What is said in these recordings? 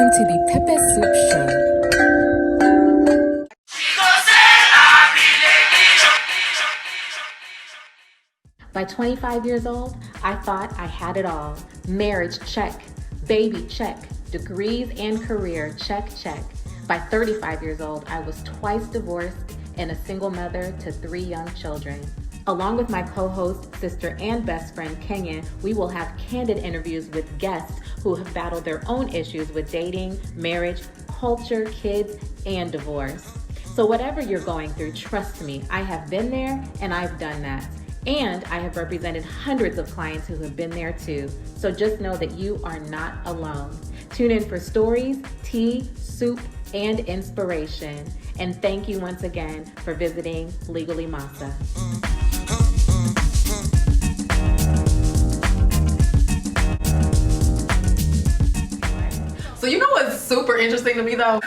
To the Pepe Soup Show. By 25 years old, I thought I had it all. Marriage, check. Baby, check. Degrees and career, check, check. By 35 years old, I was twice divorced and a single mother to 3 young children. Along with my co-host, sister, and best friend, Kenya, we will have candid interviews with guests who have battled their own issues with dating, marriage, culture, kids, and divorce. So whatever you're going through, trust me, I have been there and I've done that. And I have represented hundreds of clients who have been there too. So just know that you are not alone. Tune in for stories, tea, soup, and inspiration. And thank you once again for visiting Legally Masa. So you know what's super interesting to me though?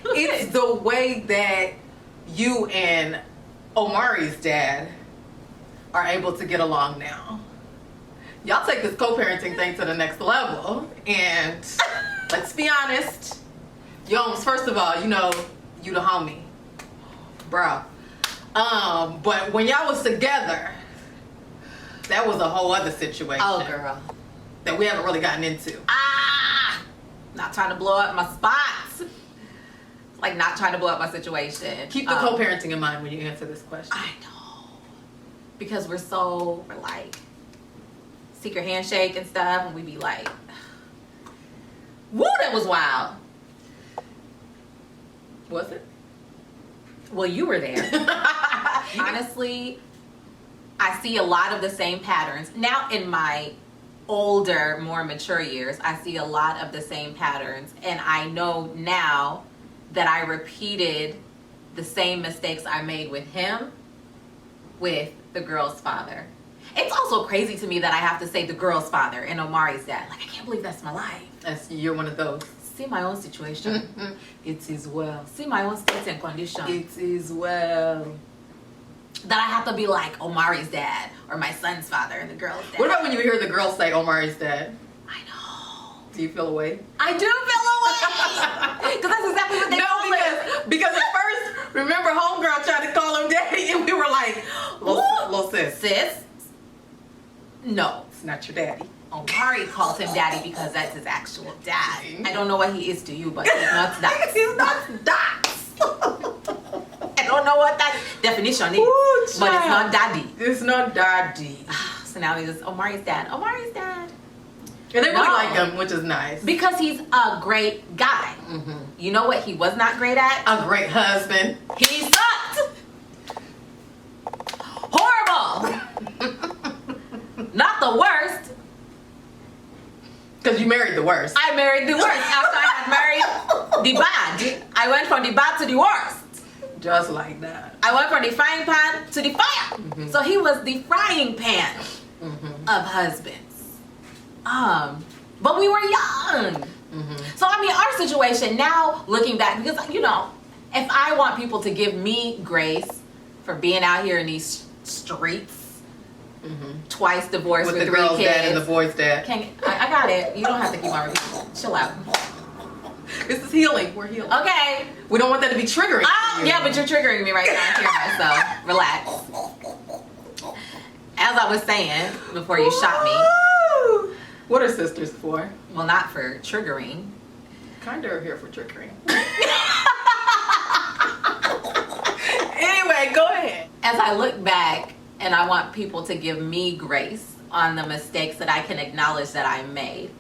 It's the way that you and Omari's dad are able to get along now. Y'all take this co-parenting thing to the next level, and let's be honest, first of all, you the homie, bro. But when y'all was together, that was a whole other situation. Oh, girl. That we haven't really gotten into. Not trying to blow up my spots. Like, not trying to blow up my situation. Keep the co-parenting in mind when you answer this question. I know. Because we're like, secret handshake and stuff, and we be like, woo, that was wild. Was it? Well, you were there. Honestly, I see a lot of the same patterns. Now, in my older, more mature years, I see a lot of the same patterns, and I know now that I repeated the same mistakes I made with him with the girl's father. It's also crazy to me that I have to say the girl's father and Omari's dad. Like, I can't believe that's my life. You're one of those. See my own situation. It is well. See my own state and condition. It is well. That I have to be like Omari's dad or my son's father and the girl's dad. What about when you hear the girl say Omari's dad? I know. Do you feel away? I do feel away. Because that's exactly what they call it. Because at first, remember homegirl tried to call him daddy and we were like, little sis. Sis? No. It's not your daddy. Omari calls him daddy because that's his actual dad. I don't know what he is to you, but he's not that. He's not that. I don't know what that definition is, but it's not daddy. It's not daddy. So now he's just Omari's dad. Omari's dad. And they really like him, which is nice. Because he's a great guy. Mm-hmm. You know what he was not great at? A great husband. He sucked. Horrible. Not the worst. Because you married the worst. I married the worst after I had married the bad. I went from the bad to the worst. Just like that. I went from the frying pan to the fire. Mm-hmm. So he was the frying pan of husbands. But we were young. Mm-hmm. So I mean, our situation now, looking back, because if I want people to give me grace for being out here in these streets, twice divorced with 3 girl's kids, dad and the boy's dad. I got it. You don't have to keep on repeating. Chill out. This is healing. We're healing. Okay. We don't want that to be triggering. Yeah, but you're triggering me right now. I hear myself. Relax. As I was saying before you shot me. What are sisters for? Well, not for triggering. Kind of are here for triggering. Anyway, go ahead. As I look back and I want people to give me grace on the mistakes that I can acknowledge that I made,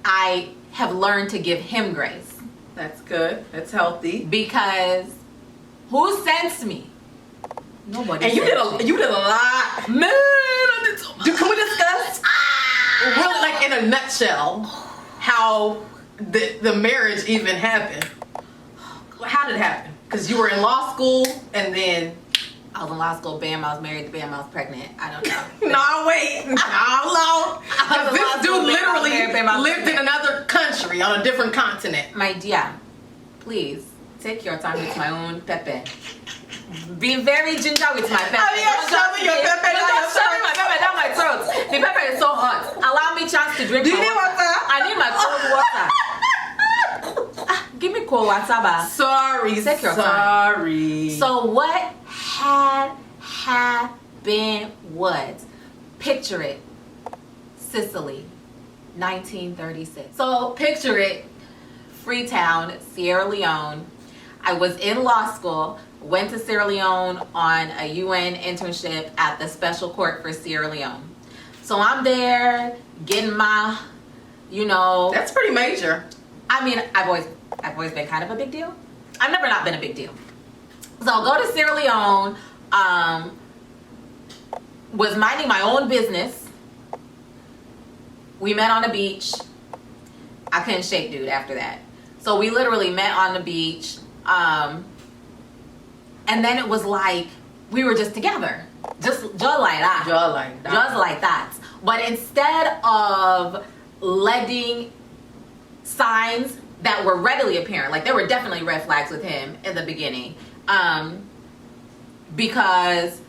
I have learned to give him grace. That's good. That's healthy. Because who sensed me? Nobody. And you did a lot. Man, I did so much. Can we discuss really, like, in a nutshell, how the marriage even happened? How did it happen? Because you were in law school and then I was in law school, bam, I was married, bam, I was pregnant. I don't know. No, wait. How long? This dude literally lived in another country, on a different continent. My dear, please, take your time with my own Pepe. Be very ginger with my pepper. Oh, you're shoving your pepper down your shoving my pepper down my throat. The pepper is so hot. Allow me chance to drink. Do you my need water? I need my cold water. Give me cold water, ba. Sorry, Take your sorry. So what had happened was, picture it, Sicily, 1936. So picture it, Freetown, Sierra Leone. I was in law school, went to Sierra Leone on a UN internship at the Special Court for Sierra Leone. So I'm there getting my, That's pretty major. I mean, I've always been kind of a big deal. I've never not been a big deal. So I'll go to Sierra Leone, was minding my own business. We met on the beach. I couldn't shake dude after that. So we literally met on the beach. And then it was like we were just together. Just like that. Just like that. Just like that. But instead of letting signs that were readily apparent, like there were definitely red flags with him in the beginning, because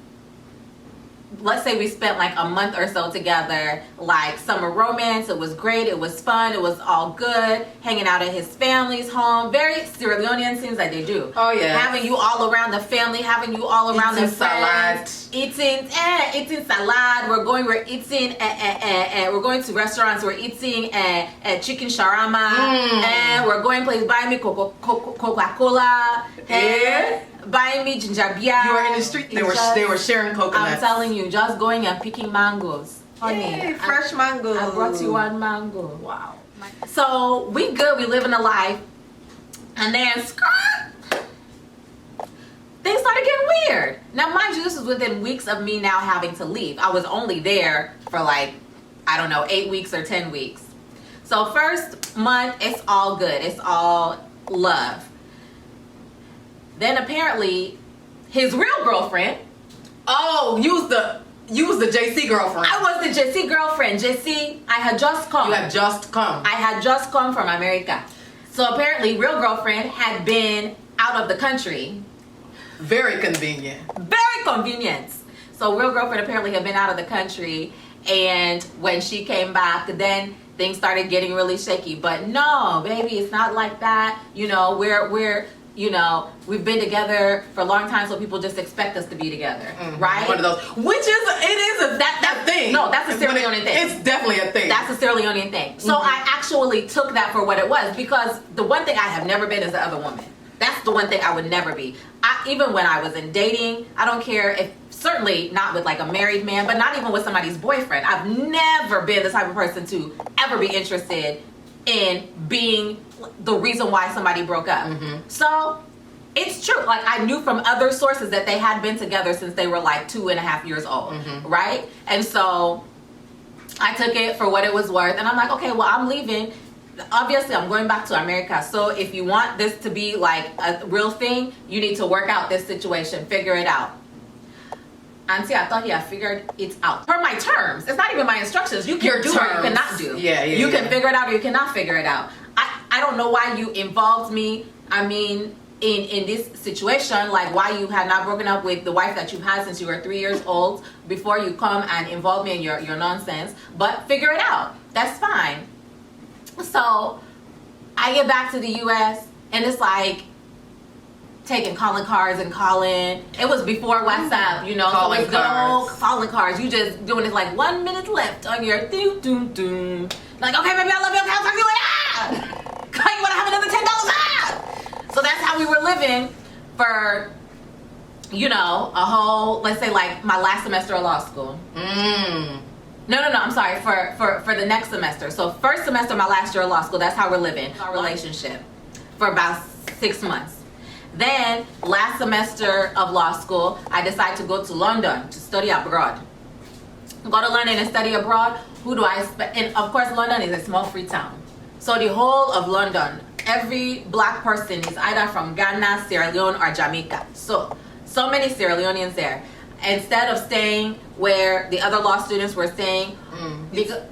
let's say we spent like a month or so together, like summer romance. It was great. It was fun. It was all good. Hanging out at his family's home. Very Sierra Leonean things that they do. Oh yeah. Having you all around the family. Having you all around the friends. Eating salad. We're going to restaurants. We're eating chicken shawarma. And we're going places. Buy me Coca-Cola. Buying me ginger beer. You were in the street. They were sharing coconuts. I'm telling you, just going and picking mangoes. Honey, Yay, fresh mangoes. I brought you one mango. Wow. So we good. We living a life, and then things started getting weird. Now, mind you, this was within weeks of me now having to leave. I was only there for like, I don't know, 8 weeks or 10 weeks. So first month, it's all good. It's all love. Then apparently, his real girlfriend. Oh, you was the JC girlfriend. I was the JC girlfriend. JC, I had just come. You had just come. I had just come from America. So apparently, real girlfriend had been out of the country. Very convenient. Very convenient. So real girlfriend apparently had been out of the country, and when she came back, then things started getting really shaky. But no, baby, it's not like that. We've been together for a long time, so people just expect us to be together, right? One of those, it is a thing. No, that's a Sierra Leonean thing. It's definitely a thing. That's a Sierra Leonean thing. So I actually took that for what it was, because the one thing I have never been is the other woman. That's the one thing I would never be. Even when I was in dating, I don't care if, certainly not with like a married man, but not even with somebody's boyfriend. I've never been the type of person to ever be interested in being the reason why somebody broke up. So it's true. Like, I knew from other sources that they had been together since they were like 2.5 years old, right? And so I took it for what it was worth, and I'm like, okay, well, I'm leaving. Obviously, I'm going back to America. So if you want this to be like a real thing, you need to work out this situation, figure it out. Auntie, I thought he had figured it out. Per my terms. It's not even my instructions. You can do or you cannot do. You can figure it out or you cannot figure it out. I don't know why you involved me, in this situation, like why you had not broken up with the wife that you've had since you were 3 years old before you come and involve me in your nonsense. But figure it out. That's fine. So I get back to the US, and it's like taking calling cards and calling. It was before WhatsApp, Calling so it was good old cards. calling cards. You just doing it like 1 minute left on your doom doom doom. Like, okay, baby, I love you. Okay, I'll talk to you later. You want to have another $10? So that's how we were living for, a whole, let's say like my last semester of law school. No, I'm sorry, for the next semester. So first semester of my last year of law school, that's how we're living our relationship for about 6 months. Then last semester of law school, I decided to go to London to study abroad. Go to London and study abroad. Who do I expect? And of course, London is a small free town. So the whole of London, every black person is either from Ghana, Sierra Leone, or Jamaica. So many Sierra Leoneans there. Instead of staying where the other law students were staying.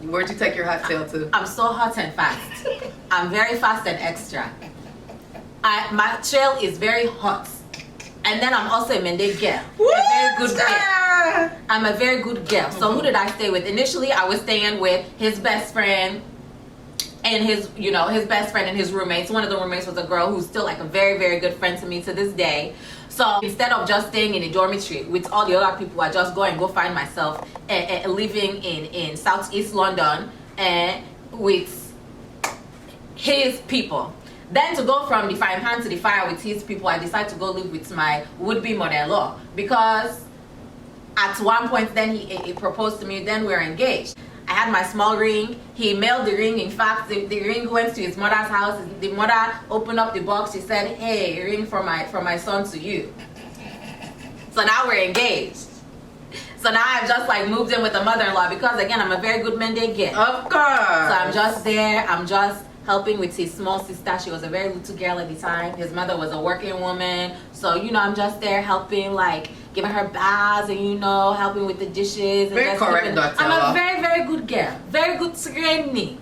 Where'd you take your hot tail to? I'm so hot and fast. I'm very fast and extra. My trail is very hot. And then I'm also a Mende girl. A very good girl. I'm a very good girl. So who did I stay with? Initially, I was staying with his best friend and his best friend and his roommates. One of the roommates was a girl who's still like a very, very good friend to me to this day. So instead of just staying in a dormitory with all the other people, I just go find myself living in Southeast London with his people. Then to go from the frying pan to the fire with his people, I decided to go live with my would-be mother-in-law, because at one point then he proposed to me. Then we were engaged. I had my small ring. He mailed the ring. In fact, the ring went to his mother's house. The mother opened up the box. She said, "Hey, a ring from my son to you." So now we're engaged. So now I've just like moved in with the mother-in-law, because again, I'm a very good Mende girl. Of course. So I'm just there. I'm just helping with his small sister. She was a very little girl at the time. His mother was a working woman. So, I'm just there helping, like, giving her baths and, helping with the dishes. And Very just correct, Dr. I'm a very, very good girl. Very good granny.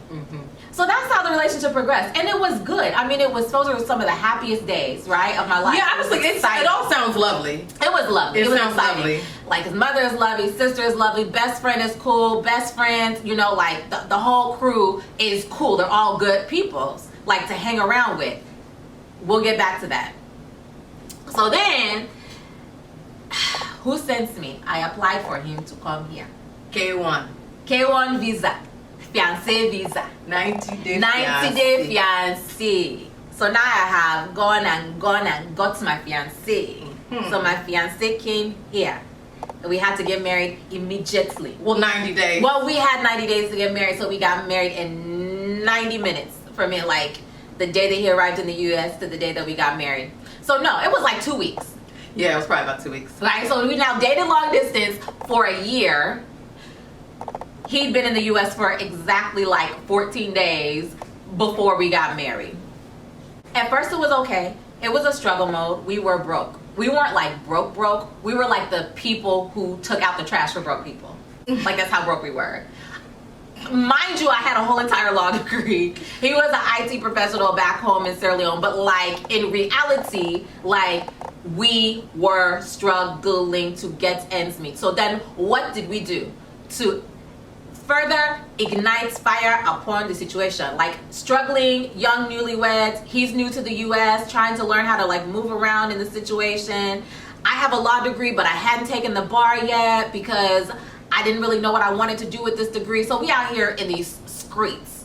So that's how the relationship progressed. And it was good. I mean, those were some of the happiest days, right, of my life. Yeah, honestly, it all sounds lovely. It was lovely. It was sounds exciting. lovely. Like, his mother is lovely, his sister is lovely, best friend is cool, best friends, like the whole crew is cool. They're all good people, like, to hang around with. We'll get back to that. So then, who sends me? I applied for him to come here. K1. K1 visa, fiancé visa. 90-day 90-day fiancé. So now I have gone and got my fiancé. So my fiancé came here. We had to get married immediately. Well, 90 days. Well, we had 90 days to get married, so we got married in 90 minutes from it, like the day that he arrived in the U.S. to the day that we got married. So no, it was like 2 weeks. Yeah, it was probably about 2 weeks. Right, so we now dated long distance for a year. He'd been in the U.S. for exactly like 14 days before we got married. At first it was okay. It was a struggle mode. We were broke. We weren't like broke. We were like the people who took out the trash for broke people. Like, that's how broke we were. Mind you, I had a whole entire law degree. He was an IT professional back home in Sierra Leone. But like, in reality, like, we were struggling to get ends meet. So then what did we do to further ignites fire upon the situation? Like, struggling young newlyweds, he's new to the US, trying to learn how to like move around in the situation. I have a law degree, but I hadn't taken the bar yet because I didn't really know what I wanted to do with this degree. So we out here in these streets.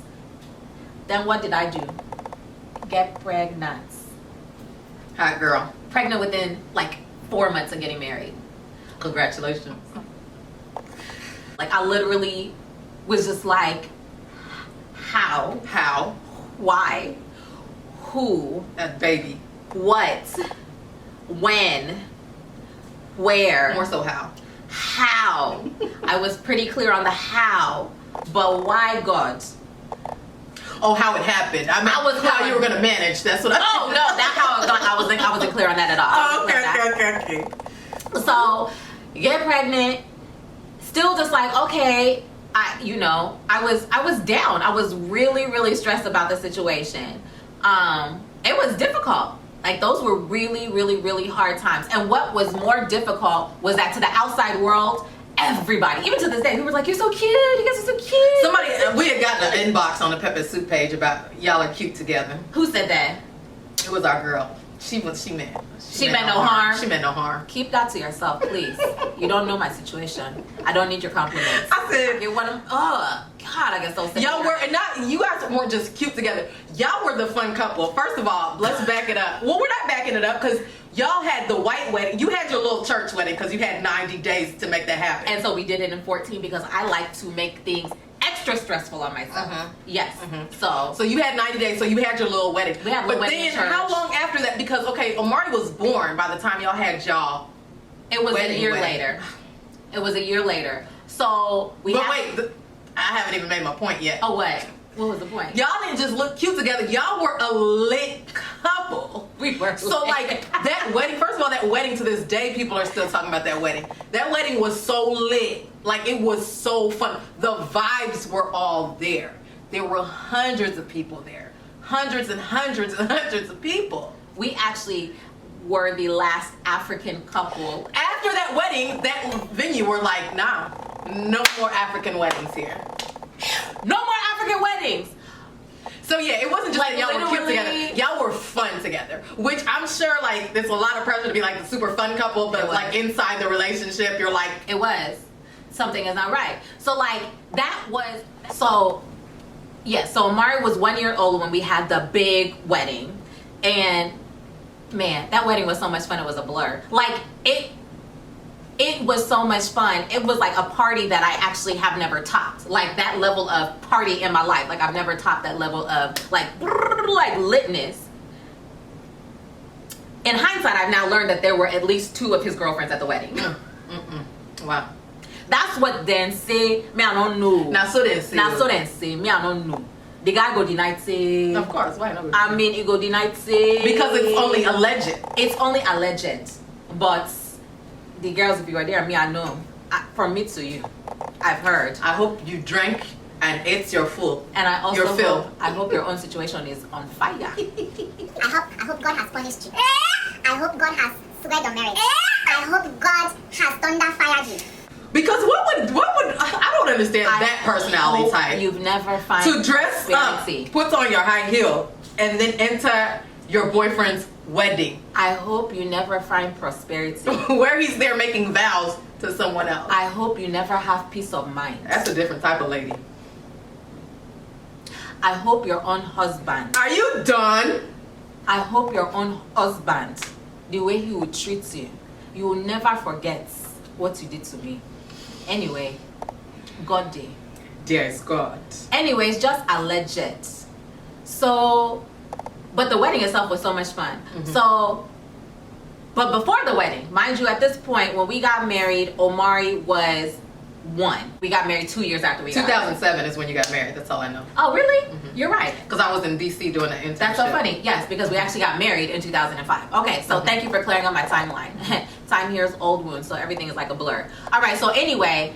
Then what did I do? Get pregnant. Hot girl. Pregnant within like 4 months of getting married. Congratulations. Like, I literally was just like, how? How? Why? Who? That baby. What? When? Where? More so how. How? I was pretty clear on the how, but why, God? Oh, how it happened. I mean, I was how going- you were gonna manage. That's what I. Oh no, that's how I wasn't clear on that at all. I wasn't clear on that. Okay. So, get pregnant, still just like, okay, I was down. I was really stressed about the situation. It was difficult. Like, those were really hard times. And what was more difficult was that to the outside world, everybody, even to this day, people were like, "You're so cute. You guys are so cute." Somebody, we had gotten an inbox on the Pepper Soup page about y'all are cute together. Who said that? It was our girl. She meant no harm. She meant no harm. Keep that to yourself, please. You don't know my situation. I don't need your compliments. I said, You want them? Oh God, I get so sick. y'all were, and not, you guys weren't just cute together. Y'all were the fun couple. First of all, let's back it up. Well, we're not backing it up because y'all had the white wedding. You had your little church wedding because you had 90 days to make that happen. And so we did it in 14 because I like to make things extra stressful on myself. Yes. So you had 90 days, so you had your little wedding. We had a little but wedding in then church. how long after that? Because, okay, Omari was born by the time y'all had y'all. It was a Wedding, year wedding. later. It was a year later. So we But had, wait, I haven't even made my point yet. oh what? What was the point? Y'all didn't just look cute together. Y'all were a lit couple. We were. So like that wedding, first of all, that wedding to this day, people are still talking about that wedding. That wedding was so lit. Like, it was so fun. The vibes were all there. There were hundreds of people there. Hundreds and hundreds and hundreds of people. we actually were the last African couple. After that wedding, that venue were like, nah, no more African weddings here. No more African weddings. So yeah, it wasn't just Like, that y'all were cute literally- together. Y'all were fun together. Which I'm sure like there's a lot of pressure to be like the super fun couple, but It was. like inside the relationship, you're like, It was. Something is not right. So like that was so yeah, so Omari was 1 year old when we had the big wedding. And man, that wedding was so much fun, it was a blur. Like it was so much fun. It was like a party that I actually have never topped. Like that level of party in my life. Like I've never topped that level of like litness. In hindsight, I've now learned that there were at least 2 of his girlfriends at the wedding. wow. That's what then say. Me I don't know. Now so then see. Now so then say. Me I don't know. The guy go deny say. Of course, why not? I mean, he go deny say. Because it's only alleged. It's only alleged. But the girls, if you were there, me I know. From me to you, I've heard. I hope you drank and ate your full. And I also Your fill. hope your own situation is on fire. I hope God has punished you. I hope God has sweared your marriage. I hope God has thunder fired you. Because what would I don't understand that personality hope type. You've never find To dress up, prosperity. put on your high heel, and then enter your boyfriend's wedding. I hope you never find prosperity. Where he's there making vows to someone else. I hope you never have peace of mind. That's a different type of lady. I hope your own husband. Are you done? I hope your own husband, the way he will treat you, you will never forget what you did to me. Anyway, God day. Dear God. Anyways, just alleged. So, but the wedding itself was so much fun. So, but before the wedding, mind you, at this point, when we got married, Omari was 1. We got married 2 years after we got married. 2007 is when you got married. That's all I know. Oh, really? You're right. Because I was in DC doing an internship. That's so funny. Yes, because we actually got married in 2005. Okay, so thank you for clearing up my timeline. Time heals old wounds, so everything is like a blur. All right, so anyway,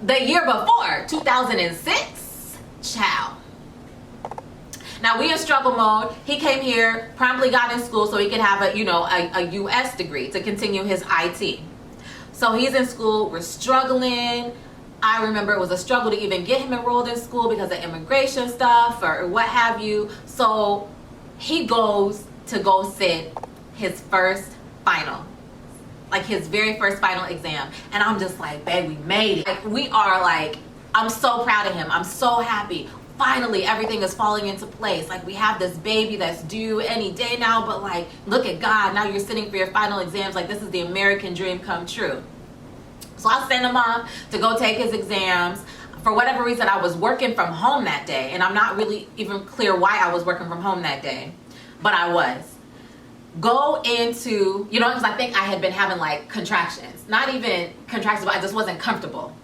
the year before, 2006, ciao. Now we in struggle mode. He came here, promptly got in school so he could have a US degree to continue his IT. So he's in school, we're struggling. I remember it was a struggle to even get him enrolled in school because of immigration stuff or what have you. So he goes to go sit his first final, like his very first final exam. And I'm just like, babe, we made it. Like we are like, I'm so proud of him. I'm so happy. Finally, everything is falling into place. Like we have this baby that's due any day now, but like, look at God. Now you're sitting for your final exams. Like this is the American dream come true. So I sent him off to go take his exams. For whatever reason, I was working from home that day. And I'm not really even clear why I was working from home that day. But I was. Go into, because I think I had been having like contractions. Not even contractions, but I just wasn't comfortable.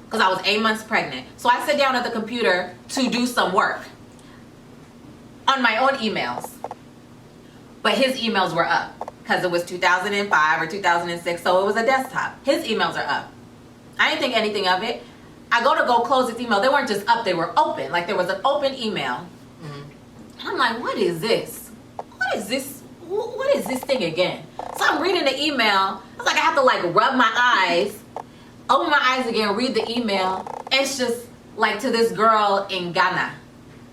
Because I was 8 months pregnant. So I sit down at the computer to do some work on my own emails. But his emails were up because it was 2005 or 2006, so it was a desktop. His emails are up. I didn't think anything of it. I go close his email. They weren't just up, they were open. Like there was an open email. And I'm like, what is this? What is this? What is this thing again? So I'm reading the email. It's like I have to like rub my eyes, open my eyes again, read the email. It's just like to this girl in Ghana.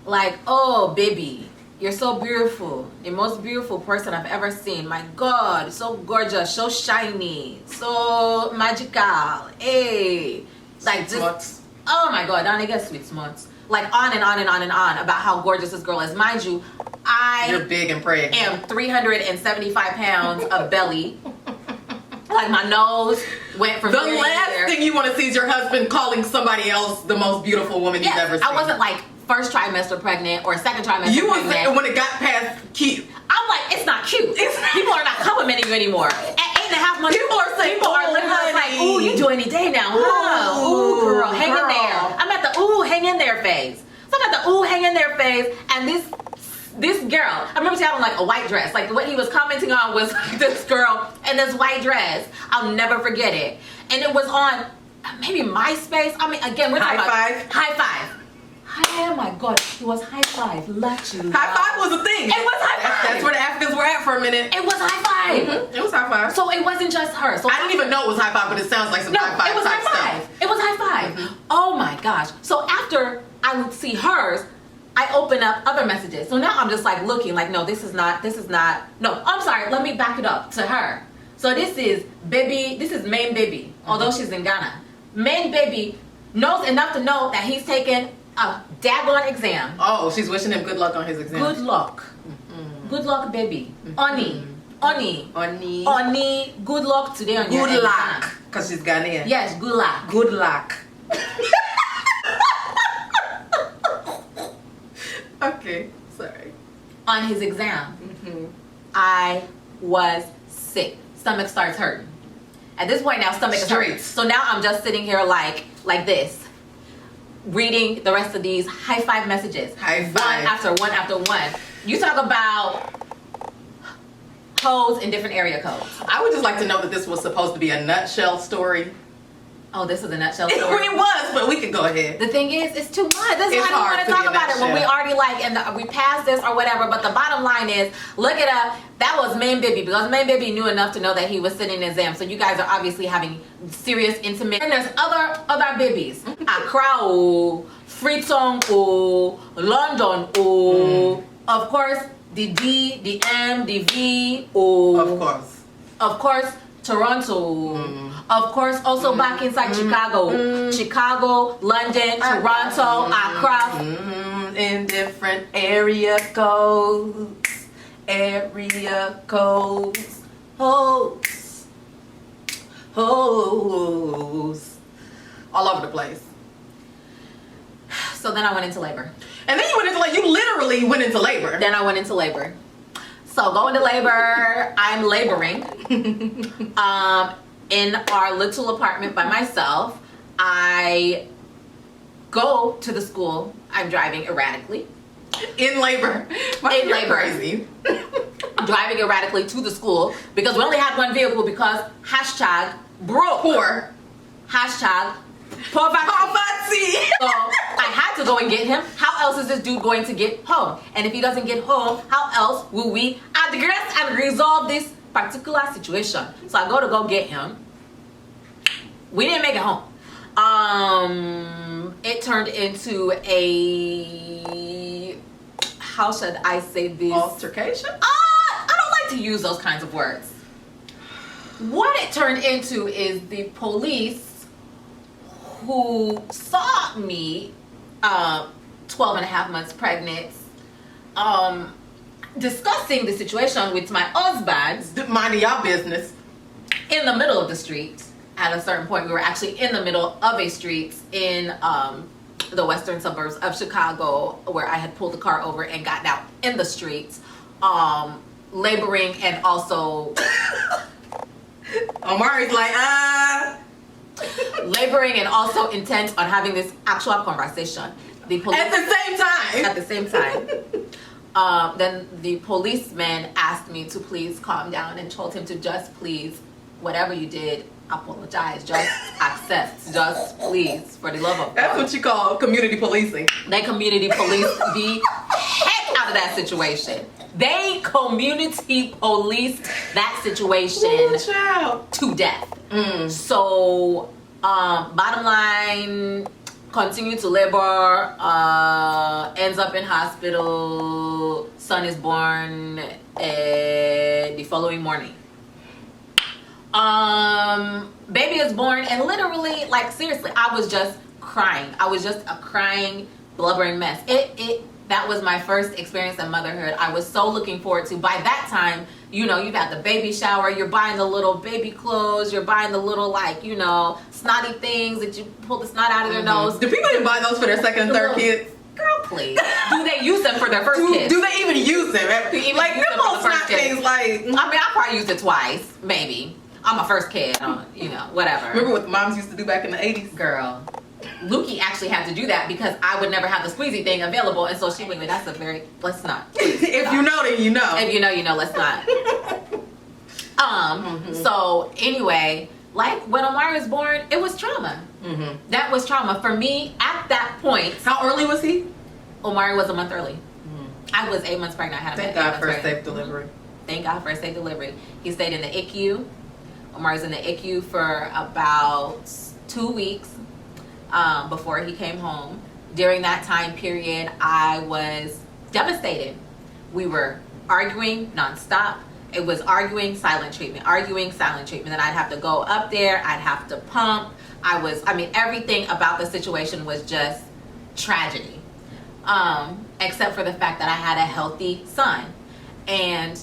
Like, oh baby, you're so beautiful. The most beautiful person I've ever seen. My God, so gorgeous, so shiny, so magical. Hey. Like just, oh my God, now they get sweet smarts. Like on and on and on and on about how gorgeous this girl is. Mind you, You're big and pregnant. am 375 pounds of belly. Like my nose went from The here to last here. thing you want to see is your husband calling somebody else the most beautiful woman Yes, you've ever seen. I wasn't like first trimester pregnant or second trimester You was pregnant. when it got past cute. I'm like, it's not cute. People are not complimenting you anymore. At 8.5 months, People are saying, people are "Oh, literally like, honey. ooh, you do any day now, huh? Ooh, girl, hang in girl." there. I'm at the ooh, hang in there phase. So I'm at the ooh, hang in there phase, and this girl, I remember she had on like a white dress. Like what he was commenting on was this girl in this white dress. I'll never forget it. And it was on maybe MySpace. I mean, again, we're talking High about High Oh my God, it was high five. Let you. High five was a thing. It was high five. That's where the Africans were at for a minute. It was high five. It was high five. So it wasn't just her. So I didn't even know it was high five, but it sounds like some no, high five it was type high five. stuff. It was high five. Oh my gosh. So after I would see hers, I open up other messages. So now I'm just like looking like, no, this is not, no, I'm sorry, let me back it up to her. So this is main baby, although she's in Ghana. Main baby knows enough to know that he's taken a daggone exam. Oh, she's wishing him good luck on his exam. Good luck. Good luck, baby. Oni, good luck today on your Good exam. luck. Because she's Ghanaian. Yes, good luck. Good luck. Okay, sorry. On his exam, I was sick. Stomach starts hurting. At this point now, stomach is hurting. Streets. So now I'm just sitting here like this, reading the rest of these high five messages. High five. One after one after one. You talk about codes in different area codes. I would just like to know that this was supposed to be a nutshell story. Oh, this is a nutshell It story. really was, but we can go ahead. The thing is, it's too much. That's It's why I don't hard want to to be talk in about that it when we shell. already we passed this or whatever. But the bottom line is, look it up. That was main baby because main baby knew enough to know that he was sitting in exam. So you guys are obviously having serious intimate. And there's other babies. Accra, oh, Freetown, oh, London, oh. Of course, the D, the M, the V, oh. Of course. Of course, Toronto. Of course, also back inside Chicago. Chicago, London, Toronto, Accra. In different area codes. Area codes. Hoes. Hoes. All over the place. So then I went into labor. And then you went into like you literally went into labor. Then I went into labor. So going to labor, I'm laboring in our little apartment by myself. I go to the school. I'm driving erratically. In labor. In You're labor. Crazy. Driving erratically to the school because we only had one vehicle because hashtag broke. Poor. Hashtag poverty. Poverty. So I had to go and get him. How else is this dude going to get home? And if he doesn't get home, how else will we address and resolve this particular situation? So I go get him. We didn't make it home. It turned into a, how should I say this? Altercation? I don't like to use those kinds of words. What it turned into is the police who saw me 12 and a half months pregnant, discussing the situation with my husband Minding y'all business. in the middle of the street. At a certain point, we were actually in the middle of a street in the western suburbs of Chicago, where I had pulled the car over and gotten out in the streets, laboring and also Omari's like, laboring and also intent on having this actual conversation. The police at the same time. at the same time. Then the policeman asked me to please calm down and told him to just please, whatever you did, apologize, just accept, just please, for the love of That's God. what you call community policing. They community police the heck out of that situation. They community policed that situation Ooh, child. to death. So, bottom line, continue to labor, ends up in hospital, son is born the following morning. Baby is born, and literally, like, seriously, I was just crying. I was just a crying, blubbering mess. That was my first experience in motherhood. I was so looking forward to. By that time, you know, you've had the baby shower, you're buying the little baby clothes, you're buying the little, like, you know, snotty things that you pull the snot out of their nose. Do people even buy those for their second and third kids? Girl, please. Do they use them for their first kids? Do they even use them? even Like, use them them for little the first snot kids? things, like... I mean, I probably used it twice, maybe. I'm a first kid, you know, whatever. Remember what the moms used to do back in the 80s? Girl, Lukey actually had to do that because I would never have the squeezy thing available, and so she would. That's a very, let's not. If you know, then you know. If you know, you know. Let's not. So anyway, like when Omari was born, it was trauma. Mm-hmm. That was trauma for me at that point. How early was he? Omari was a month early. I was 8 months pregnant. I had a Thank baby. God for a safe delivery. Thank God for a safe delivery. He stayed in the ICU. Omar was in the ICU for about 2 weeks before he came home. During that time period, I was devastated. We were arguing nonstop. It was arguing, silent treatment, arguing, silent treatment. Then I'd have to go up there. I'd have to pump. Everything about the situation was just tragedy. Except for the fact that I had a healthy son. And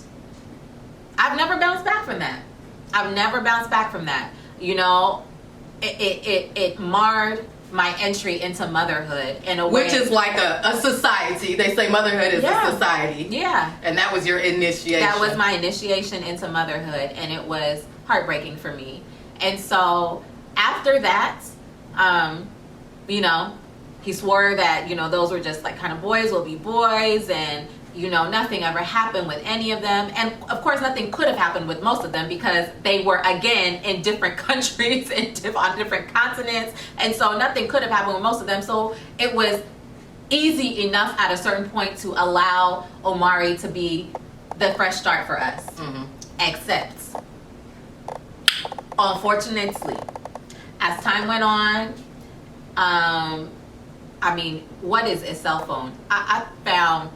I've never bounced back from that. You know, it marred my entry into motherhood in a way. Which is like a society. They say motherhood is a society. Yeah. And that was your initiation. That was my initiation into motherhood, and it was heartbreaking for me. And so after that, you know, he swore that, you know, those were just like kind of boys will be boys, and, you know, nothing ever happened with any of them. And of course, nothing could have happened with most of them because they were, again, in different countries and on different continents. And so nothing could have happened with most of them. So it was easy enough at a certain point to allow Omari to be the fresh start for us. Mm-hmm. Except, unfortunately, as time went on, what is a cell phone? I found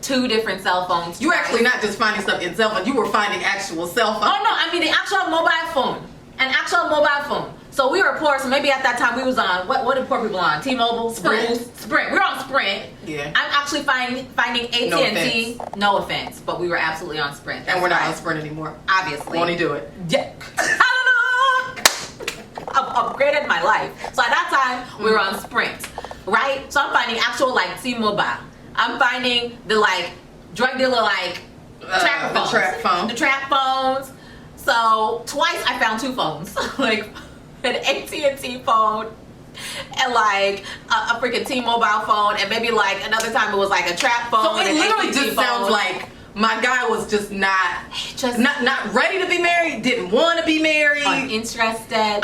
2 different cell phones. You were actually not just finding stuff in cell phone, you were finding actual cell phone. Oh no, I mean the actual mobile phone. An actual mobile phone. So we were poor, so maybe at that time we was on, what did poor people on? T-Mobile? Sprint. Sprint. We were on Sprint. Yeah. I'm actually finding AT&T. No offense, but we were absolutely on Sprint. That's and we're not right. on Sprint anymore. Obviously. Won't he do it? Yeah. I've upgraded my life. So at that time, we were on Sprint, right? So I'm finding actual like T-Mobile. I'm finding the like drug dealer like tracker phones. The The trap phones. So twice I found 2 phones, like an AT&T phone and like a freaking T-Mobile phone, and maybe like another time it was like a trap phone. So it and literally AT&T just phone. sounds like my guy was just not ready to be married, didn't want to be married, uninterested,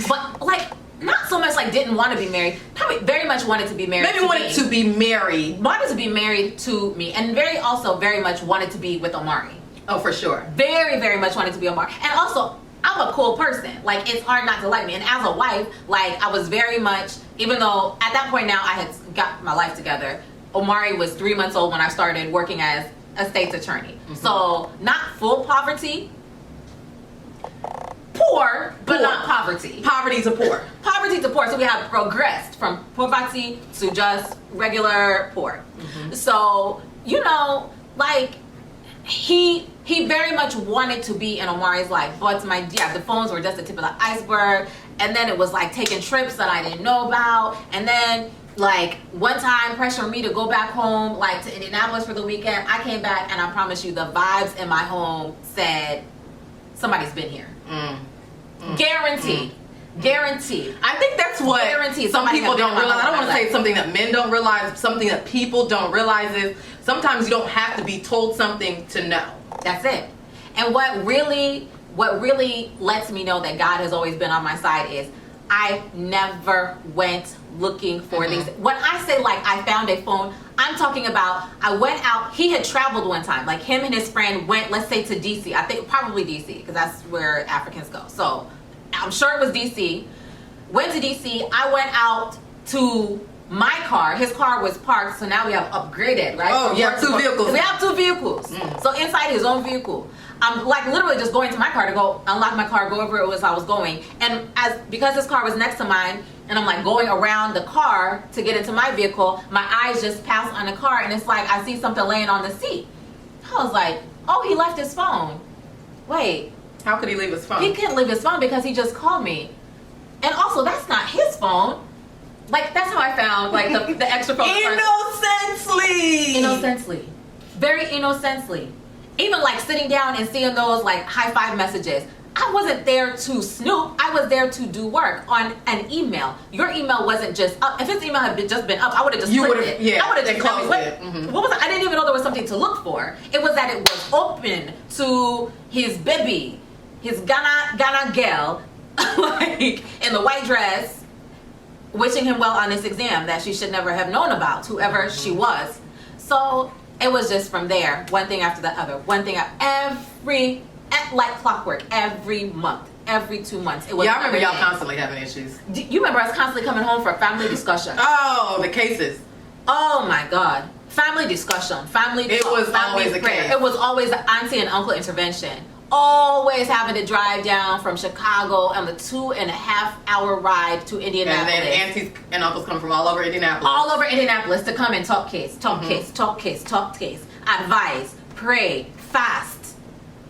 but like not so much like didn't want to be married. Probably very much wanted to be married. Maybe wanted to be married. Wanted to be married to me, and very much wanted to be with Omari. Oh, for sure. Very, very much wanted to be Omari, and also I'm a cool person. Like it's hard not to like me, and as a wife, like I was very much. Even though at that point now I had got my life together, Omari was 3 months old when I started working as a state's attorney. Mm-hmm. So not full poverty. Poor, but not poverty. Poverty to poor. Poverty to poor. So we have progressed from poverty to just regular poor. Mm-hmm. So, you know, like he very much wanted to be in Omari's life, but my dear, the phones were just the tip of the iceberg. And then it was like taking trips that I didn't know about. And then like one time pressured me to go back home, like to Indianapolis for the weekend. I came back and I promise you the vibes in my home said, somebody's been here. Guaranteed. Guaranteed. I think that's what some people don't realize. I don't want to say it's something that men don't realize, something that people don't realize is sometimes you don't have to be told something to know. That's it. And what really lets me know that God has always been on my side is I never went looking for these. When I say like I found a phone, I'm talking about I went out. He had traveled one time, like him and his friend went, let's say, to DC. I think probably DC because that's where Africans go. So I'm sure it was DC. Went to DC. I went out to my car. His car was parked, so now we have upgraded, right? Oh, you have 2 vehicles. We have 2 vehicles. So inside his own vehicle, I'm like literally just going to my car to go unlock my car, go wherever it was I was going. And because this car was next to mine, and I'm like going around the car to get into my vehicle, my eyes just pass on the car, and it's like I see something laying on the seat. I was like, oh, he left his phone. Wait. How could he leave his phone? He couldn't leave his phone because he just called me. And also, that's not his phone. Like, that's how I found, like, the extra phone. Innocently. Very innocently. Even, like, sitting down and seeing those, like, high five messages. I wasn't there to snoop. I was there to do work on an email. Your email wasn't just up. If his email had just been up, I would have just clicked it. Yeah, I would have just closed it. What was it? I didn't even know there was something to look for. It was that it was open to his baby, his Ghana girl, like in the white dress, wishing him well on this exam that she should never have known about, whoever she was. So it was just from there, one thing after the other, like clockwork, every month, every 2 months. It was. Yeah, I remember y'all constantly having issues. You remember us constantly coming home for family discussion. Oh, the cases. Oh my God. Family discussion, family It talk, was family always a prayer. case. It was always the auntie and uncle intervention. Always having to drive down from Chicago on the 2.5-hour ride to Indianapolis. And then aunties and uncles come from all over Indianapolis. All over Indianapolis to come and talk case, talk Mm-hmm. case, talk case, talk case, advise, pray, fast.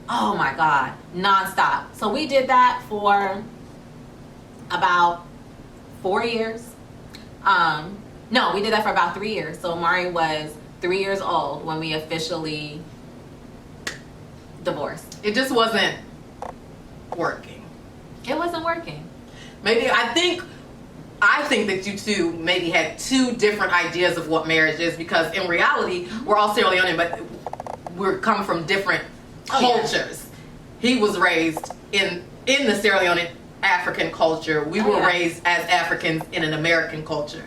Oh my God, nonstop. So we did that for about 4 years. No, we did that for about 3 years. So Omari was 3 years old when we officially divorced. It just wasn't working. It wasn't working. Maybe I think that you two maybe had two different ideas of what marriage is, because in reality we're all Sierra Leonean, but we're come from different cultures. He was raised in the Sierra Leone African culture. We were raised as Africans in an American culture.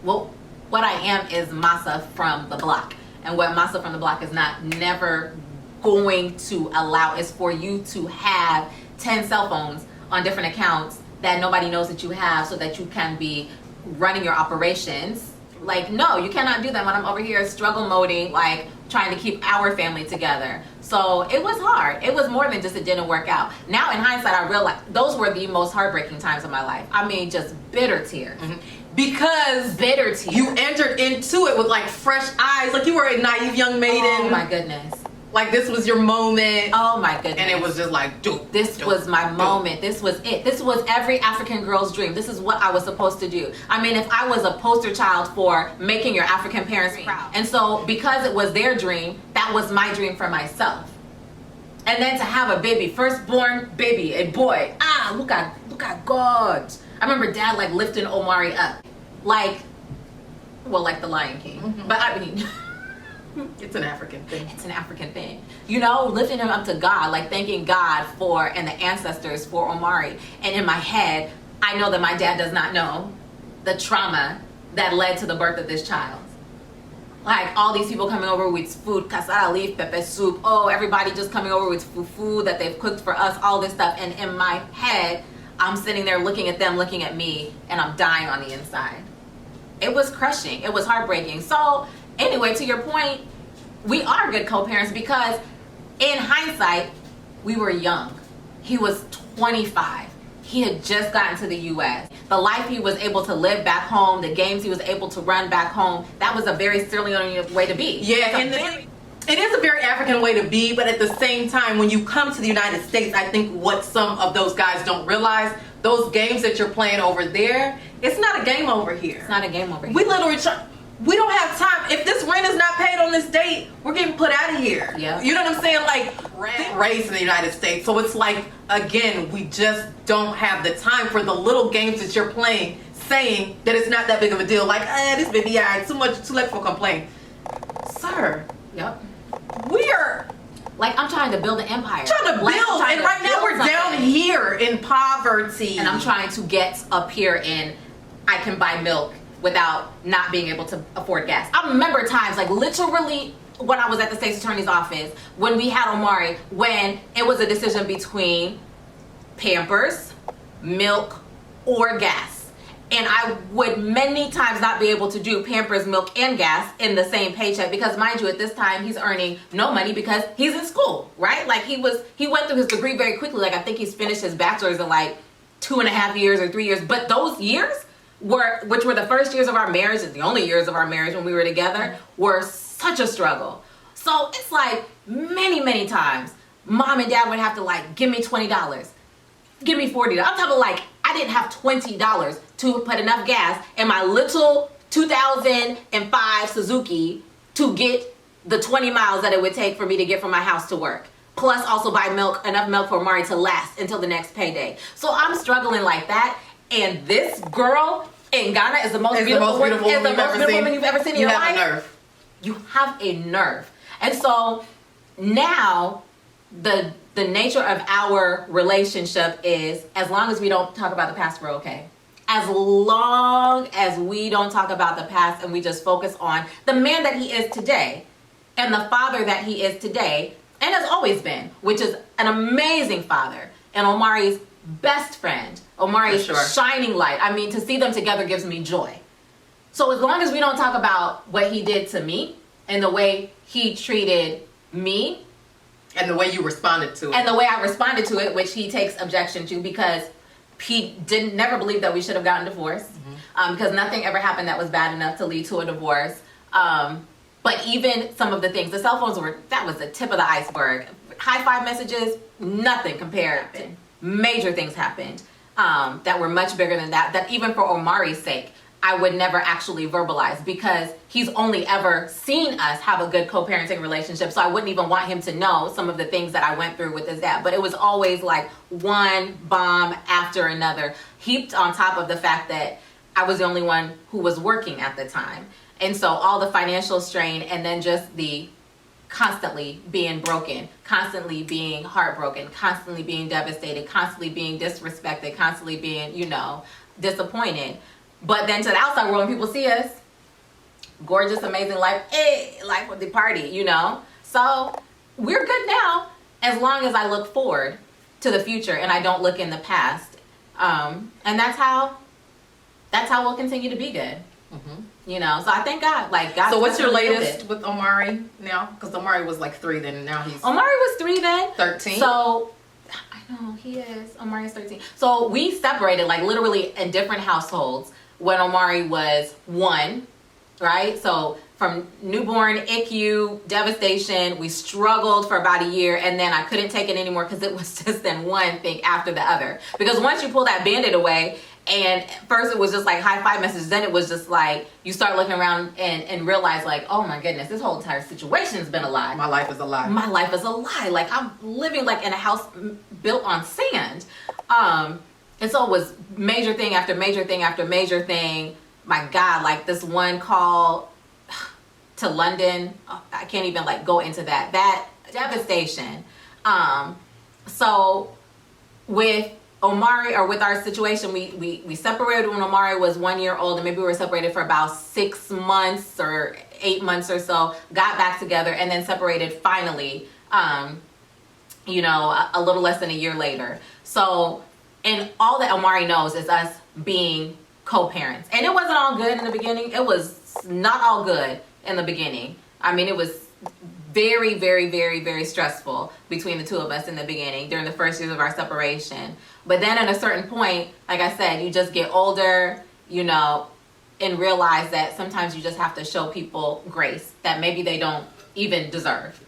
Well, what I am is Masa from the block. And what Masa from the block is never going to allow is for you to have 10 cell phones on different accounts that nobody knows that you have, so that you can be running your operations. Like, no, you cannot do that when I'm over here struggle moding, like trying to keep our family together. So it was hard. It was more than just it didn't work out. Now in hindsight, I realize those were the most heartbreaking times of my life. I mean, just bitter tears. Mm-hmm. Because bitter tears. you entered into it with like fresh eyes, like you were a naive young maiden. Oh my goodness. Like this was your moment. Oh my goodness. And it was just like, this was my moment. This was it. This was every African girl's dream. This is what I was supposed to do. I mean, if I was a poster child for making your African parents proud. And so because it was their dream, that was my dream for myself. And then to have a baby, firstborn baby, a boy. Look at God. I remember Dad like lifting Omari up. Like the Lion King. Mm-hmm. But I mean, it's an African thing. It's an African thing. You know, lifting him up to God, like thanking God for and the ancestors for Omari. And in my head, I know that my dad does not know the trauma that led to the birth of this child. Like all these people coming over with food, cassava leaf, pepper soup. Oh, everybody just coming over with food that they've cooked for us, all this stuff. And in my head, I'm sitting there looking at them, looking at me, and I'm dying on the inside. It was crushing. It was heartbreaking. So anyway, to your point, we are good co-parents because in hindsight, we were young. He was 25. He had just gotten to the U.S. The life he was able to live back home, the games he was able to run back home, that was a very Sierra Leonean way to be. Yeah, and it is a very African way to be, but at the same time, when you come to the United States, I think what some of those guys don't realize, those games that you're playing over there, it's not a game over here. It's not a game over here. We literally we don't have time. If this rent is not paid on this date, we're getting put out of here. Yeah. You know what I'm saying? Like, raised in the United States. So it's like, again, we just don't have the time for the little games that you're playing, saying that it's not that big of a deal. Like, this baby, yeah, too late for complaint. Sir. Yep. We're like, I'm trying to build an empire. trying to build, and right now we're down here in poverty. And I'm trying to get up here in, I can buy milk without not being able to afford gas. I remember times, like literally when I was at the state's attorney's office, when we had Omari, when it was a decision between Pampers, milk, or gas. And I would many times not be able to do Pampers, milk, and gas in the same paycheck because, mind you, at this time he's earning no money because he's in school, right? Like he went through his degree very quickly. Like I think he's finished his bachelor's in like 2.5 years or 3 years. But those years which were the first years of our marriage and the only years of our marriage when we were together, were such a struggle. So it's like many times Mom and Dad would have to like give me $20, give me $40. I'm talking like I didn't have $20 to put enough gas in my little 2005 Suzuki to get the 20 miles that it would take for me to get from my house to work. Plus also buy enough milk for Mari to last until the next payday. So I'm struggling like that. And this girl in Ghana is the most beautiful woman you've ever seen in your life. You have a nerve. You have a nerve. And so now the nature of our relationship is, as long as we don't talk about the past, we're okay. As long as we don't talk about the past and we just focus on the man that he is today and the father that he is today and has always been, which is an amazing father and Omari's best friend, Omari's shining light. I mean, to see them together gives me joy. So as long as we don't talk about what he did to me and the way he treated me, and the way you responded to it. And the way I responded to it, which he takes objection to because he never believed that we should have gotten divorced. Because nothing ever happened that was bad enough to lead to a divorce. But even some of the things, the cell phones that was the tip of the iceberg. High five messages, nothing compared to major things happened that were much bigger than that even for Omari's sake, I would never actually verbalize because he's only ever seen us have a good co-parenting relationship. So I wouldn't even want him to know some of the things that I went through with his dad. But it was always like one bomb after another, heaped on top of the fact that I was the only one who was working at the time. And so all the financial strain and then just the constantly being broken, constantly being heartbroken, constantly being devastated, constantly being disrespected, constantly being, disappointed. But then to the outside world, when people see us, gorgeous, amazing life, life with the party, So we're good now as long as I look forward to the future and I don't look in the past. And that's how we'll continue to be good. So I thank God. God. So what's your latest with Omari now? Because Omari was like 3 then, and now he's... Omari was 3 then. 13. So... I know, he is. Omari is 13. So we separated, literally in different households when Omari was 1, right? So from newborn, ICU, devastation, we struggled for about a year, and then I couldn't take it anymore because it was just then one thing after the other. Because once you pull that Band-Aid away, and first it was just high five messages, then it was just you start looking around and realize oh my goodness, this whole entire situation's been a lie. My life is a lie. My life is a lie. I'm living in a house built on sand. And so it was major thing after major thing after major thing. My God, this one call to London, I can't even go into that devastation. So with Omari, or with our situation, we separated when Omari was 1 year old, and maybe we were separated for about 6 months or 8 months or so, got back together, and then separated finally, a little less than a year later. So, and all that Omari knows is us being co-parents. And it wasn't all good in the beginning. It was not all good in the beginning. I mean, it was very, very, very, very stressful between the two of us in the beginning during the first years of our separation. But then at a certain point, like I said, you just get older, and realize that sometimes you just have to show people grace that maybe they don't even deserve.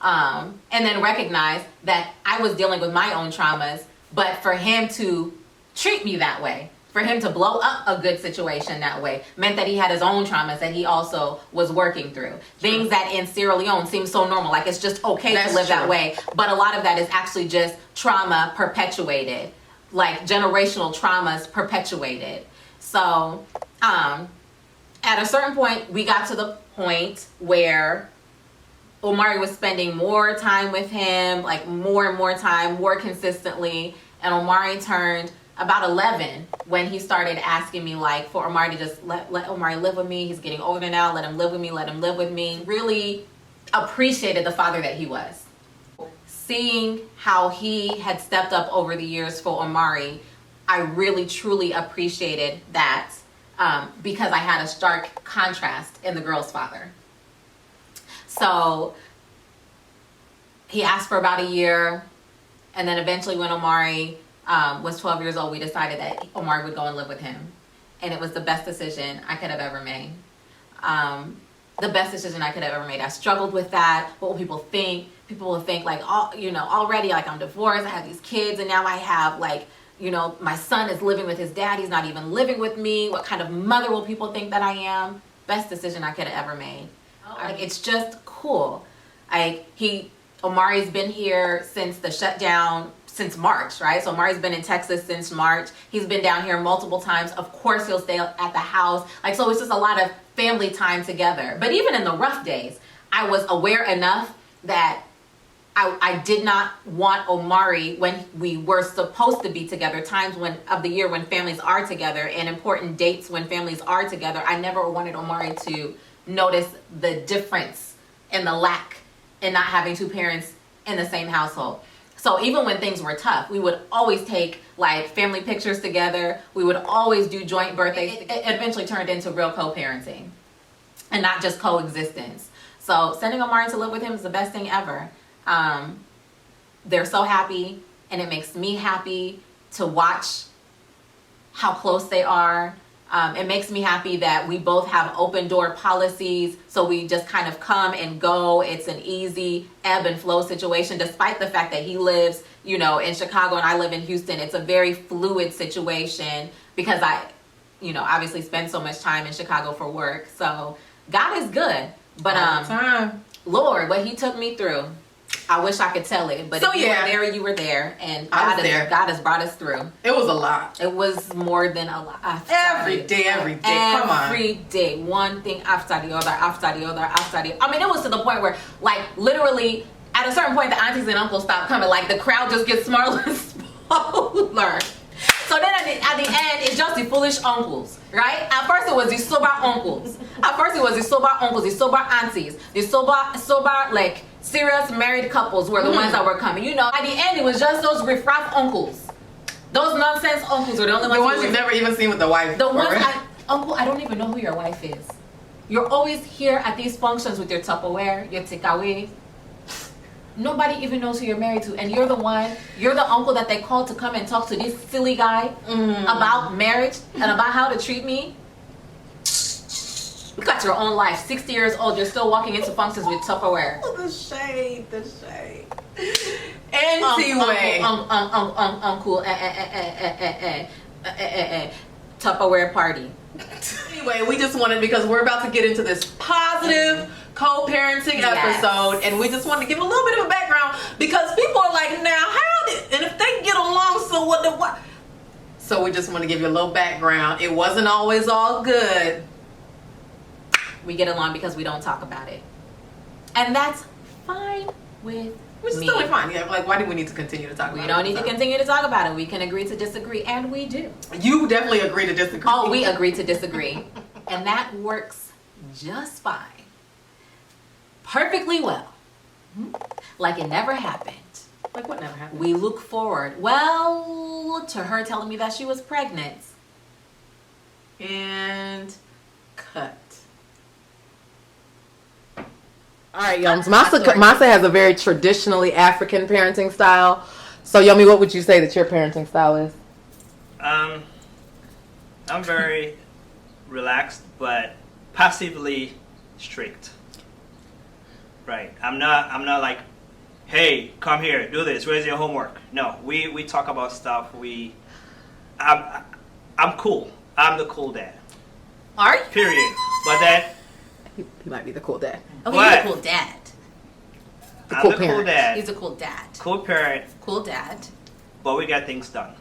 And then recognize that I was dealing with my own traumas, but for him to treat me that way, for him to blow up a good situation that way, meant that he had his own traumas that he also was working through. Things that in Sierra Leone seem so normal, it's just okay to live that way. But a lot of that is actually just trauma perpetuated, generational traumas perpetuated. So at a certain point, we got to the point where Omari was spending more time with him, more and more time, more consistently. And Omari turned about 11 when he started asking me for Omari to just let Omari live with me. He's getting older now. Let him live with me. Really appreciated the father that he was. Seeing how he had stepped up over the years for Omari, I really truly appreciated that because I had a stark contrast in the girl's father. So he asked for about a year, and then eventually when Omari was 12 years old, we decided that Omari would go and live with him. And it was the best decision I could have ever made. The best decision I could have ever made. I struggled with that. What will people think? People will think already I'm divorced, I have these kids, and now I have my son is living with his dad. He's not even living with me. What kind of mother will people think that I am? Best decision I could have ever made. It's just cool. Omari's been here since the shutdown, since March, right? So Omari's been in Texas since March. He's been down here multiple times. Of course, he'll stay at the house. So it's just a lot of family time together. But even in the rough days, I was aware enough that I did not want Omari when we were supposed to be together, times of the year when families are together and important dates when families are together. I never wanted Omari to notice the difference and the lack in not having two parents in the same household. So even when things were tough, we would always take like family pictures together. We would always do joint birthdays. It eventually turned into real co-parenting and not just coexistence. So sending Omari to live with him is the best thing ever. They're so happy, and it makes me happy to watch how close they are. It makes me happy that we both have open door policies, so we just kind of come and go. It's an easy ebb and flow situation, despite the fact that he lives, you know, in Chicago and I live in Houston. It's a very fluid situation because I, you know, obviously spend so much time in Chicago for work. So God is good, but Lord, what he took me through, I wish I could tell it, but So, if you yeah. were there, you were there, and I was God, there. God has brought us through. It was a lot. It was more than a lot. Every day. Come on. Every day, one thing after the other, after the other, after the. I mean, it was to the point where, like, literally, at a certain point, the aunties and uncles stopped coming. Like, the crowd just gets smaller and smaller. So then at the end, it's just the foolish uncles, right? At first, it was the sober uncles. At first, it was the sober uncles, the sober aunties, the sober like serious married couples were the ones that were coming. You know, at the end, it was just those riffraff uncles. Those nonsense uncles were the only ones. The ones you've never even seen with the wife. The ones Uncle, I don't even know who your wife is. You're always here at these functions with your Tupperware, your takeaway. Nobody even knows who you're married to, and you're the uncle that they call to come and talk to this silly guy about marriage and about how to treat me. You got your own life. 60 years old, you're still walking into functions with Tupperware. The shade. Anyway. Uncle, Tupperware party. Anyway, we just wanted, because we're about to get into this positive co-parenting episode, and we just wanted to give a little bit of a background, because people are like, now how did, and if they get along, so what? So we just want to give you a little background. It wasn't always all good. We get along because we don't talk about it. And that's fine with Which is me. totally fine. Yeah, like, why do we need to continue to talk about it? We don't need to continue to talk about it. We can agree to disagree, and we do. You definitely agree to disagree. Oh, we agree to disagree. And that works just fine. Perfectly well. Like it never happened. Like, what never happened? We look forward, well, to her telling me that she was pregnant. And cut. All right, Yoms. Masa has a very traditionally African parenting style. So, Yomi, what would you say that your parenting style is? I'm very relaxed, but passively strict. Right. I'm not like, hey, come here, do this. Where's your homework? No, we talk about stuff. I'm cool. I'm the cool dad. Are you? Period. But then He might be the cool dad. Oh, What? he's a cool dad. The I'm cool the cool parent. dad. He's a cool dad. Cool parent, Cool dad. but we get things done.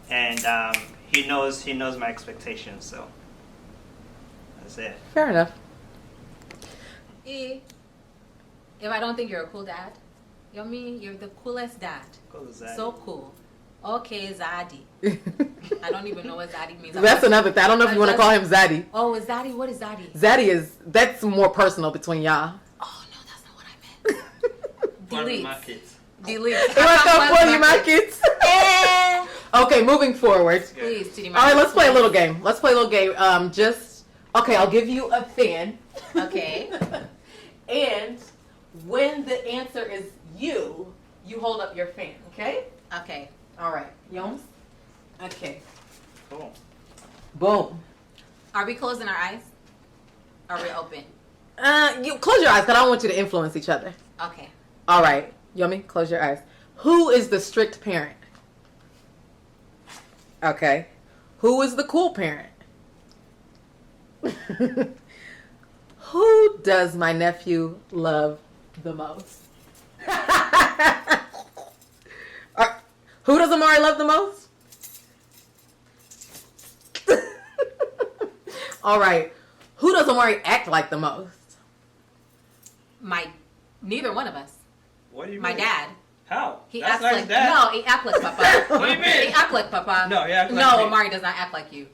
And he knows my expectations, so that's it. Fair enough. If I don't think you're a cool dad, you're the coolest dad. Cool as that. So cool. Okay, Zaddy. I don't even know what Zaddy means. That's another thing. I don't know if you want to call him Zaddy. Oh, is Zaddy? What is Zaddy? Zaddy that's more personal between y'all. Oh, no, that's not what I meant. One of Delete. my kids. Delete. What's up for you, my kids? Eh. Okay, moving forward. Please, Titty All right, let's play a little game. Okay, I'll give you a fan. Okay. And when the answer is you hold up your fan, okay? Okay. All right, Yoms? Okay. Cool. Boom. Are we closing our eyes? Are we open? You close your eyes, because I don't want you to influence each other. Okay. All right, Yomi, close your eyes. Who is the strict parent? Okay. Who is the cool parent? Who does my nephew love the most? Who does Amari love the most? All right. Who does Amari act like the most? Neither one of us. What do you My mean? dad. How? He That's acts nice, like Dad. no. He acts like Papa. What do you mean? He acts like Papa. No, he acts like No, me. Omari does not act like you.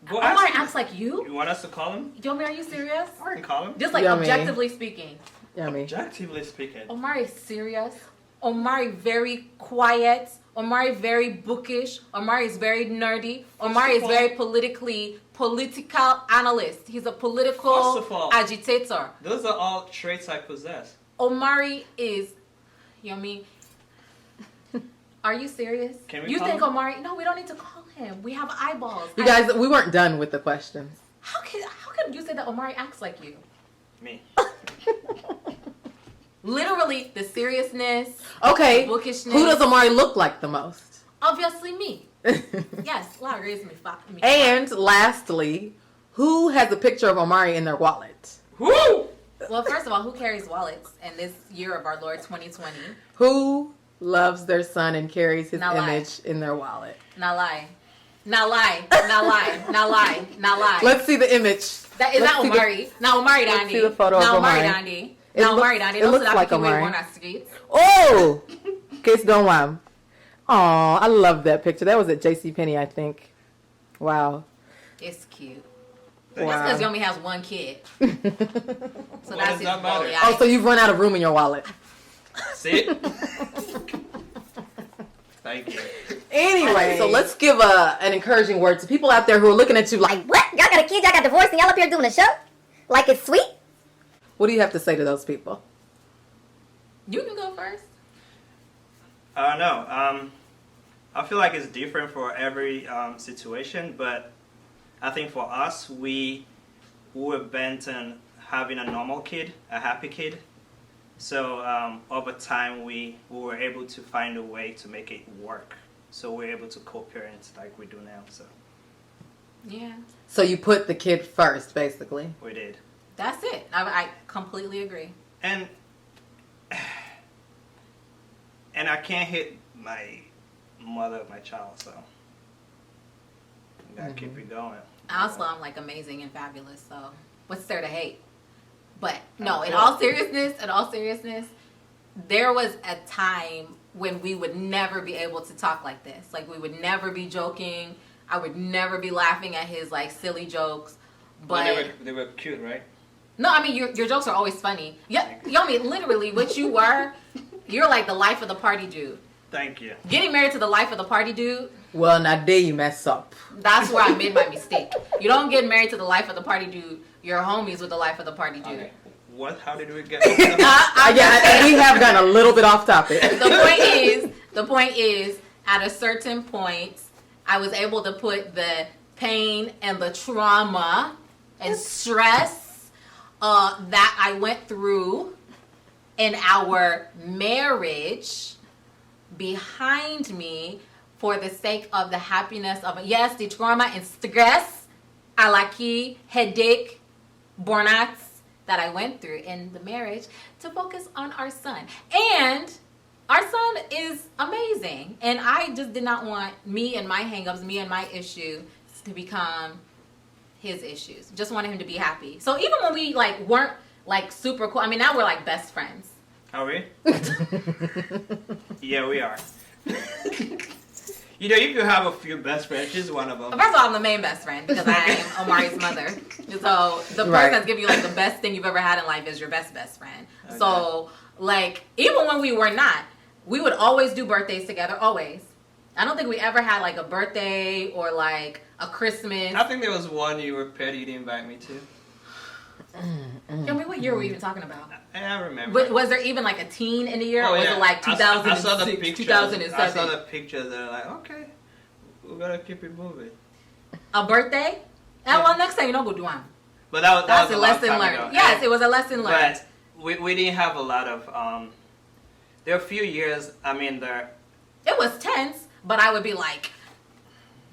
Go Omari ask him. acts like you. You want us to call him? Yomi, are you serious? I can call him. Just like Yummy. objectively speaking. Yummy. Objectively speaking. Omari is serious. Omari very quiet. Omari very bookish. Omari is very nerdy. Omari is very political analyst. He's a political First of all- agitator. Those are all traits I possess. Omari is, Yummy. Are you serious? Can we You call think him? Omari? No, we don't need to call him. We have eyeballs. You guys, we weren't done with the questions. How can you say that Omari acts like you? Me. Literally, the seriousness, Okay. the bookishness. Who does Omari look like the most? Obviously, me. Yes, La raised me. Me. And lastly, who has a picture of Omari in their wallet? Woo! Well, first of all, who carries wallets in this year of our Lord 2020? Who loves their son and carries his Not lie. image in their wallet? Not lie. Not lie. Not lie. Not lie. Not lie. Let's see the image. That is let's not see the- Omari. Not Omari let's Dandi. see the photo of Not Omari Omari. Dandi. It Not Omari looks- Dandi. it Don't looks say that like because we Omari. were on our streets. Oh! Case don't wham. Aw, I love that picture. That was at JCPenney, I think. Wow. It's cute. Thank That's because Wow. Yomi has one kid. So What that's does his that matter? goal. Oh, so you've run out of room in your wallet. See? Thank you. Anyway, so let's give an encouraging word to people out there who are looking at you like, What? Y'all got a kid? Y'all got divorced and y'all up here doing a show? Like it's sweet? what do you have to say to those people? You can go first. No. I feel like it's different for every situation, but I think for us, we were bent on having a normal kid, a happy kid. So over time, we were able to find a way to make it work. So we're able to co-parent like we do now. So Yeah. So you put the kid first, basically. we did. That's it. I completely agree. And I can't hit my mother of my child, so I gotta keep it going. Also, I'm like amazing and fabulous. So what's there to hate? But no, in all seriousness, there was a time when we would never be able to talk like this. Like we would never be joking. I would never be laughing at his like silly jokes. But they were cute, right? no, I mean your jokes are always funny. Yeah, Yomi, literally, what you were, you're like the life of the party dude. Thank you. Getting married to the life of the party dude, Well, now there you mess up. that's where I made my mistake. You don't get married to the life of the party dude. You're homies with the life of the party dude. Okay. What? How did we get? Yeah, we have gotten a little bit off topic. The point is, at a certain point, I was able to put the pain and the trauma and stress that I went through in our marriage behind me for the sake of the happiness of yes, the trauma and stress, alaki, headache, burnouts that I went through in the marriage to focus on our son. And our son is amazing. And I just did not want me and my hangups, me and my issues to become his issues. Just wanted him to be happy. So even when we like weren't like super cool, I mean now we're like best friends. Are we? Yeah, we are. You know, you can have a few best friends. She's one of them. First of all, I'm the main best friend because I am Omari's mother. So the person Right. that's giving you like the best thing you've ever had in life is your best friend. Okay. So like even when we were not, we would always do birthdays together. Always. I don't think we ever had like a birthday or like a Christmas. I think there was one you were petty. You didn't invite me to. Tell me what year were we even talking about? I remember. Was there even like a teen in the year, Oh, or was yeah. it like I saw the 2006, pictures. 2007? I saw the pictures. They're like, okay, we gotta keep it moving. A birthday? And well, next time you don't go do one. But that That's was a long lesson time learned. ago. Yes, it was a lesson learned. But we didn't have a lot of. There are a few years. I mean, there. It was tense, but I would be like,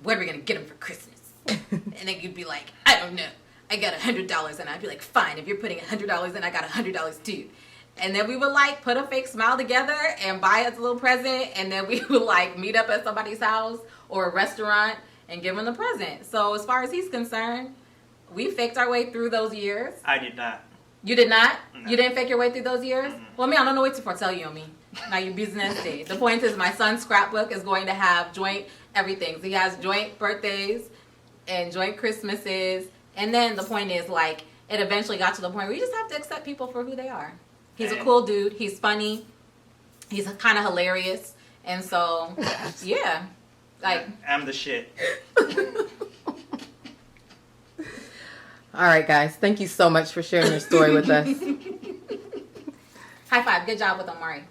what are we going to get him for Christmas? And then you'd be like, I don't know. I got $100. And I'd be like, fine, if you're putting $100 in, I got $100 too. And then we would like put a fake smile together and buy us a little present. And then we would like meet up at somebody's house or a restaurant and give him the present. So as far as he's concerned, we faked our way through those years. I did not. You did not? No. You didn't fake your way through those years? Well, me, I don't know what to foretell you on me. Now your business day. The point is my son's scrapbook is going to have joint everything. So he has joint birthdays and joint Christmases. And then the point is like it eventually got to the point where you just have to accept people for who they are. He's a cool dude. He's funny. He's kind of hilarious. And so, yeah. Like I'm the shit. All right, guys. Thank you so much for sharing your story with us. high five. Good job with Omari.